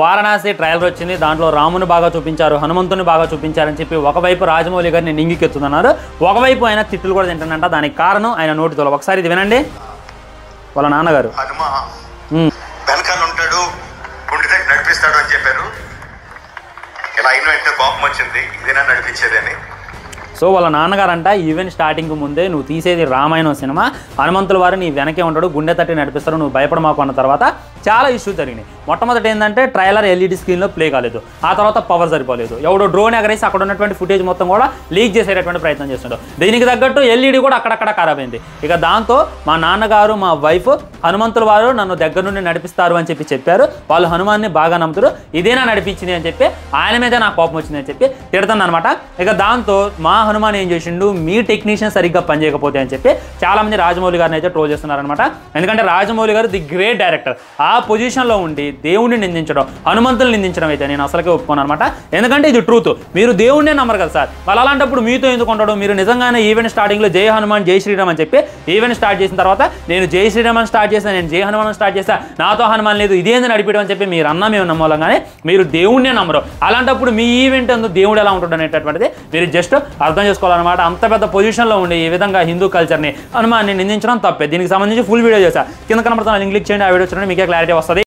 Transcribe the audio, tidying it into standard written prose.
Varanasi trial వచ్చింది, దాంట్లో రాముని బాగా చూపించారు, హనుమంతుని బాగా చూపించారని చెప్పి ఒకవైపు రాజమౌళి గారిని నింగికెత్తుతున్నారు, ఒకవైపు ఆయన తిట్టులు కూడా తింటానంట. దానికి కారణం ఆయన నోటితో. ఒకసారి ఇది వినండి. వాళ్ళ నాన్నగారు వెనకాల ఉంటాడు, గుండె దగ్గర నడిపిస్తాడు అని చెప్పారు. ఇలా అయిన వెంటనే కోపం వచ్చింది, ఇదేనా నడిపించేది అని. సో వాళ్ళ నాన్నగారంట ఈవెంట్ స్టార్టింగ్ ముందే నువ్వు తీసేది రామాయణం సినిమా, హనుమంతుల వారు నీ వెనకే ఉంటాడు, గుండె తట్టి నడిపిస్తారు, నువ్వు భయపడమాకు అన్న తర్వాత చాలా ఇష్యూస్ జరిగినాయి. మొట్టమొదటి ఏంటంటే ట్రైలర్ ఎల్ఈడి స్క్రీన్లో ప్లే కాలేదు, ఆ తర్వాత పవర్ సరిపోలేదు, ఎవడో డ్రోన్ ఎగరేసి అక్కడ ఉన్నటువంటి ఫుటేజ్ మొత్తం కూడా లీక్ చేసేటటువంటి ప్రయత్నం చేస్తున్నాడు. దీనికి తగ్గట్టు ఎల్ఈడి కూడా అక్కడక్కడ ఖరాబ్ అయింది. ఇక దాంతో మా నాన్నగారు మా వైఫ్ హనుమంతుల వారు నన్ను దగ్గర నుండి నడిపిస్తారు అని చెప్పారు. వాళ్ళు హనుమాన్ని బాగా నమ్ముతారు, ఇదేనా నడిపించింది అని చెప్పి ఆయన మీదే నాకు కోపం వచ్చింది అని చెప్పి తిడుతుంది అనమాట. ఇక దాంతో మా హనుమాన్ ఏం చేసిండు, మీ టెక్నీషియన్ సరిగ్గా పనిచేయకపోతే అని చెప్పి చాలామంది రాజమౌళి గారిని అయితే ట్రోల్ చేస్తున్నారనమాట. ఎందుకంటే రాజమౌళి గారు ది గ్రేట్ డైరెక్టర్, ఆ పొజిషన్లో ఉండి దేవుడిని నిందించడం, హనుమంతుని నిందించడం అయితే నేను అసలుకే ఒప్పుకోను అనమాట. ఎందుకంటే ఇది ట్రూత్. మీరు దేవుడినే నమ్మరు కదా సార్, వాళ్ళు అలాంటప్పుడు మీతో ఎందుకు ఉండడం? మీరు నిజంగానే ఈవెంట్ స్టార్టింగ్లో జై హనుమాన్ జై శ్రీరామ్ అని చెప్పి ఈవెంట్ స్టార్ట్ చేసిన తర్వాత నేను జై శ్రీరామ్ అని స్టార్ట్ చేశాను, నేను జై హనుమాన్ స్టార్ట్ చేశా, నాతో హనుమాన్ లేదు, ఇదేంది నడిపించడం అని చెప్పి మీరు అన్నా మేము నమ్మలంగానే మీరు దేవుడినే నమ్మరు. అలాంటప్పుడు మీ ఈవెంట్ ఎందుకు దేవుడు ఎలా ఉంటాడు అనేటటువంటిది మీరు జస్ట్ అర్థం చేసుకోవాలన్నమాట. అంత పెద్ద పొజిషన్లో ఉండి ఈ విధంగా హిందూ కల్చర్ని హనుమాన్ని నిందించడం తప్పే. దీనికి సంబంధించి ఫుల్ వీడియో చేశా, కింద కనబడుతున్న లింక్ క్లిక్ చేయండి, ఆ వీడియో చూడండి, మీకే క్లారిటీ వస్తుంది.